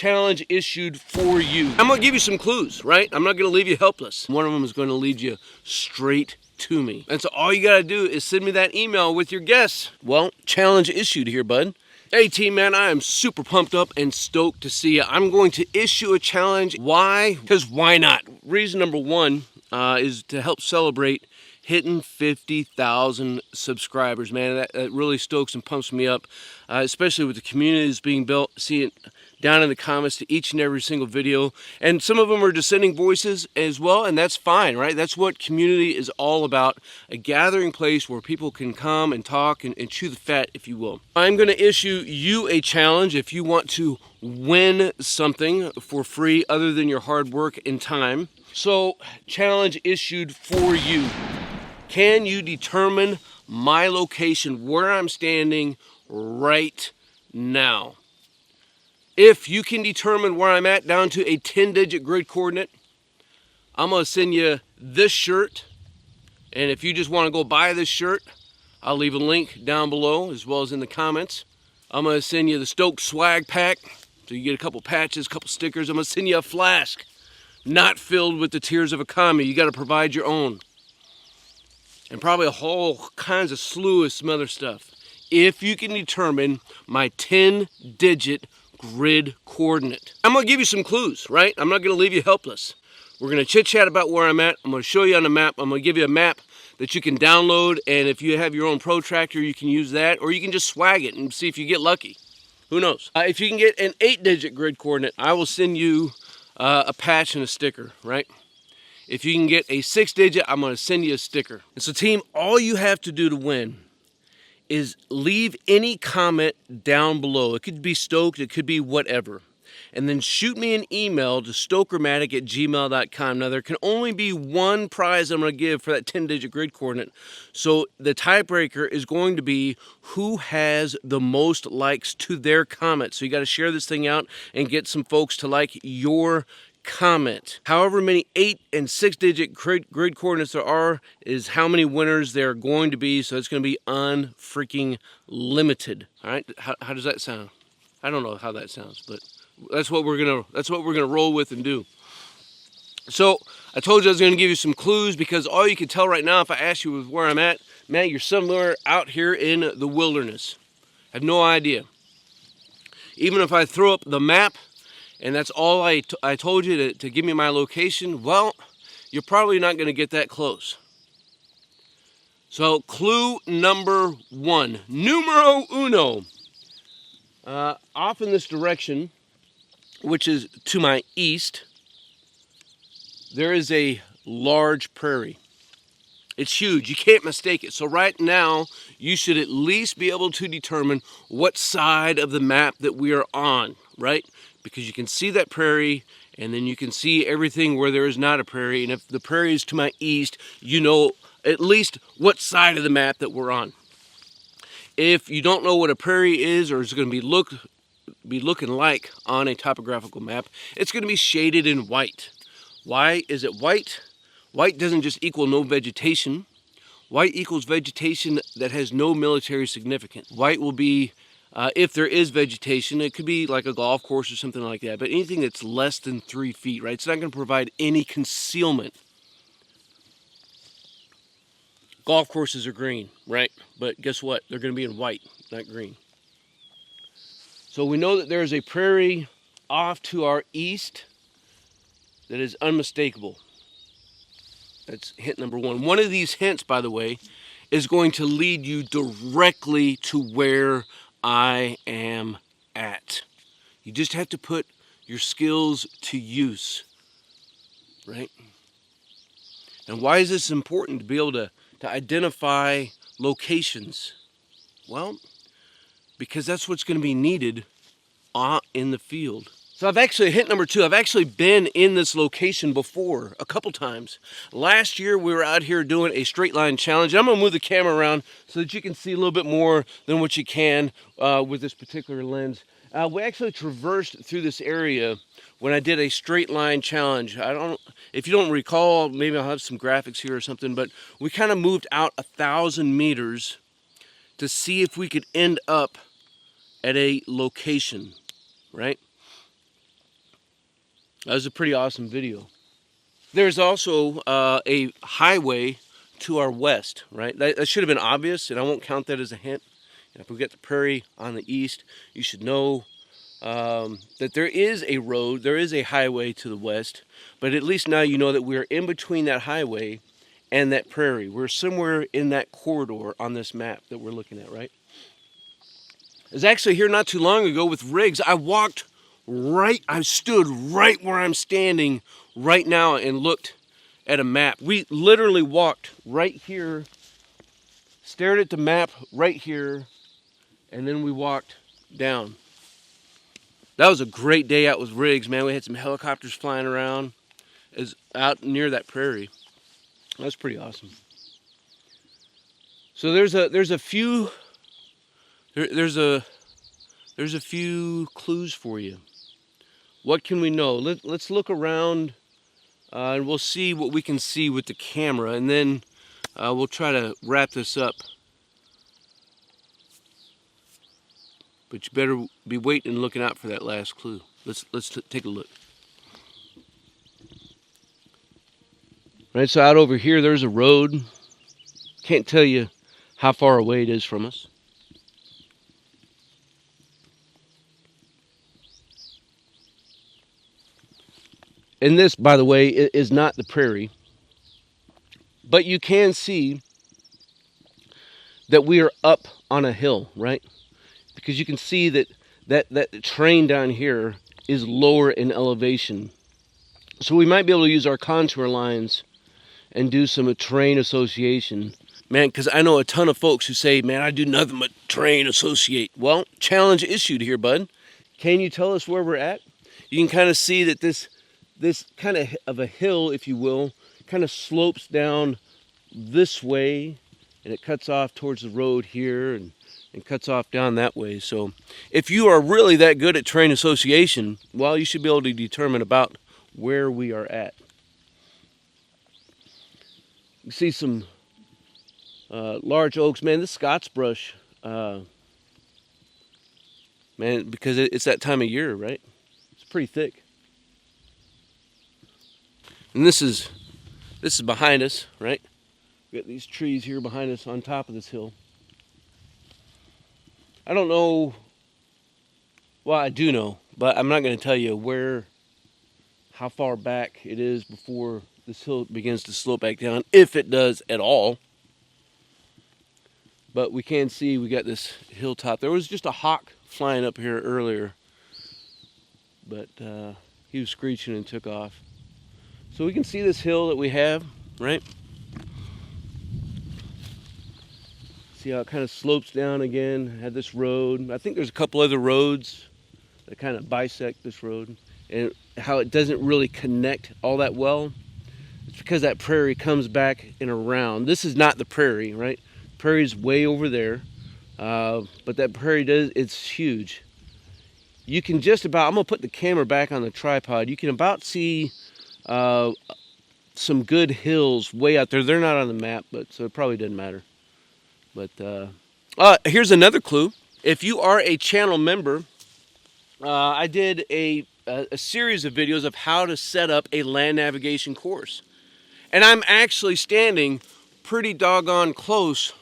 challenge issued for you. I'm gonna give you some clues, right? I'm not gonna leave you helpless. One of them is gonna lead you straight to me. And so all you gotta do is send me that email with your guess. Well, challenge issued here, bud. Hey team, man, I am super pumped up and stoked to see you. I'm going to issue a challenge. Why? Because why not? Reason number one is to help celebrate hitting 50,000 subscribers, man. That really stokes and pumps me up, especially with the communities being built. See it down in the comments to each and every single video. And some of them are dissenting voices as well, and that's fine, right? That's what community is all about, a gathering place where people can come and talk and chew the fat, if you will. I'm gonna issue you a challenge if you want to win something for free other than your hard work and time. So, challenge issued for you. Can you determine my location, where I'm standing right now? If you can determine where I'm at down to a 10-digit grid coordinate, I'm gonna send you this shirt. And if you just wanna go buy this shirt, I'll leave a link down below as well as in the comments. I'm gonna send you the Stoked swag pack. So you get a couple patches, a couple stickers. I'm gonna send you a flask, not filled with the tears of a commie. You gotta provide your own. And probably a whole kinds of slew of some other stuff. If you can determine my 10-digit grid coordinate. I'm gonna give you some clues, right? I'm not gonna leave you helpless. We're gonna chit chat about where I'm at. I'm gonna show you on the map. I'm gonna give you a map that you can download, and if you have your own protractor, you can use that, or you can just swag it and see if you get lucky. Who knows? If you can get an 8-digit grid coordinate, I will send you a patch and a sticker, right? If you can get a 6-digit, I'm gonna send you a sticker. And so team, all you have to do to win is leave any comment down below. It could be Stoked, it could be whatever. And then shoot me an email to stokermatic@gmail.com. Now there can only be one prize I'm gonna give for that 10-digit grid coordinate. So the tiebreaker is going to be who has the most likes to their comment. So you gotta share this thing out and get some folks to like your comment. However many 8- and 6-digit grid coordinates there are is how many winners there are going to be, so it's going to be unfreaking limited. All right, how does that sound? I don't know how that sounds, but that's what we're gonna roll with and do. So I told you I was going to give you some clues, because all you can tell right now if I ask you where I'm at, man, you're somewhere out here in the wilderness. I have no idea. Even if I throw up the map and that's all I told you to give me my location, well, you're probably not going to get that close. So clue number one, numero uno. Off in this direction, which is to my east, there is a large prairie. It's huge, you can't mistake it. So right now, you should at least be able to determine what side of the map that we are on, right? Because you can see that prairie, and then you can see everything where there is not a prairie. And if the prairie is to my east, you know at least what side of the map that we're on. If you don't know what a prairie is, or is going to be looking like on a topographical map, it's going to be shaded in white. Why is it white? White doesn't just equal no vegetation. White equals vegetation that has no military significance. White will be, if there is vegetation, it could be like a golf course or something like that, but anything that's less than 3 feet, right? It's not going to provide any concealment. Golf courses are green, right? But guess what? They're going to be in white, not green. So we know that there is a prairie off to our east that is unmistakable. That's hint number one. One of these hints, by the way, is going to lead you directly to where I am at. You just have to put your skills to use, right? And why is this important to be able to identify locations? Well, because that's what's going to be needed in the field. So I've actually, hint number two, I've actually been in this location before a couple times. Last year we were out here doing a straight line challenge. I'm going to move the camera around so that you can see a little bit more than what you can with this particular lens. We actually traversed through this area when I did a straight line challenge. If you don't recall, maybe I'll have some graphics here or something, but we kind of moved out 1,000 meters to see if we could end up at a location, right? That was a pretty awesome video. There's also a highway to our west, right? That should have been obvious, and I won't count that as a hint. If we get the prairie on the east, you should know that there is a road, there is a highway to the west, but at least now you know that we're in between that highway and that prairie. We're somewhere in that corridor on this map that we're looking at, right? I was actually here not too long ago with rigs. I stood right where I'm standing right now and looked at a map. We literally walked right here, stared at the map right here, and then we walked down. That was a great day out with rigs, man. We had some helicopters flying around out near that prairie. That was pretty awesome. So there's a few clues for you. What can we know? Let's look around and we'll see what we can see with the camera, and then we'll try to wrap this up. But you better be waiting and looking out for that last clue. Let's take a look. Right, so out over here there's a road. Can't tell you how far away it is from us. And this, by the way, is not the prairie. But you can see that we are up on a hill, right? Because you can see that terrain down here is lower in elevation. So we might be able to use our contour lines and do some terrain association. Man, because I know a ton of folks who say, man, I do nothing but terrain associate. Well, challenge issued here, bud. Can you tell us where we're at? You can kind of see that this kind of a hill, if you will, kind of slopes down this way, and it cuts off towards the road here and cuts off down that way. So if you are really that good at terrain association, well, you should be able to determine about where we are at. You see some large oaks. Man, this Scots brush, man, because it's that time of year, right? It's pretty thick. And this is behind us, right? We got these trees here behind us on top of this hill. I don't know, well, I do know, but I'm not going to tell you how far back it is before this hill begins to slope back down, if it does at all. But we can see we got this hilltop. There was just a hawk flying up here earlier, but he was screeching and took off. So we can see this hill that we have, right? See how it kind of slopes down again. Had this road. I think there's a couple other roads that kind of bisect this road, and how it doesn't really connect all that well. It's because that prairie comes back and around. This is not the prairie, right? Prairie's way over there, but that prairie it's huge. You can just about, I'm gonna put the camera back on the tripod. You can about see some good hills way out there. They're not on the map, but so it probably doesn't matter. But here's another clue. If you are a channel member, I did a series of videos of how to set up a land navigation course. And I'm actually standing pretty doggone close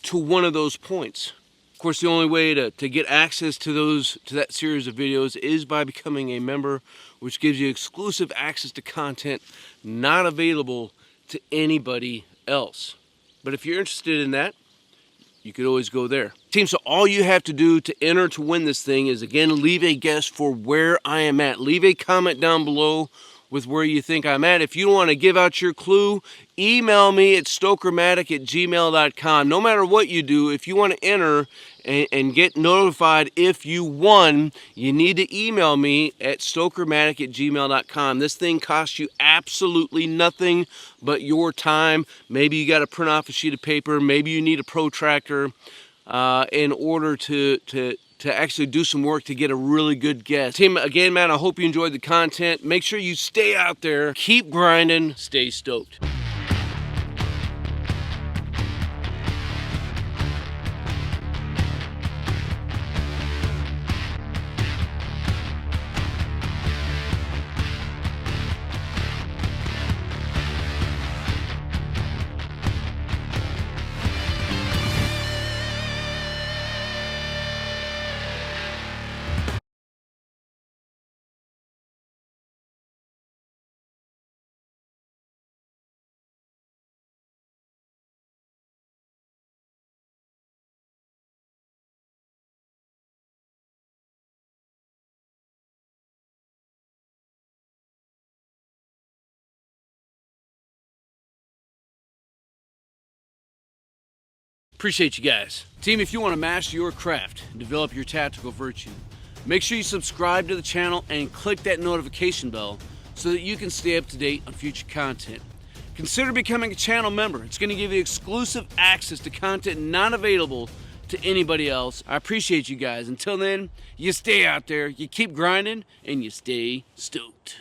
to one of those points. Of course, the only way to get access to that series of videos is by becoming a member, which gives you exclusive access to content not available to anybody else. But if you're interested in that, you could always go there. Team, so all you have to do to enter to win this thing is, again, leave a guess for where I am at. Leave a comment down below with where you think I'm at. If you want to give out your clue, email me at STOKERMATIC@gmail.com. No matter what you do, if you want to enter and get notified if you won, you need to email me at STOKERMATIC@gmail.com. This thing costs you absolutely nothing but your time. Maybe you got to print off a sheet of paper. Maybe you need a protractor in order to actually do some work to get a really good guess. Team, again, man, I hope you enjoyed the content. Make sure you stay out there, keep grinding, stay stoked. Appreciate you guys. Team, if you want to master your craft and develop your tactical virtue, make sure you subscribe to the channel and click that notification bell so that you can stay up to date on future content. Consider becoming a channel member. It's going to give you exclusive access to content not available to anybody else. I appreciate you guys. Until then, you stay out there, you keep grinding, and you stay stoked.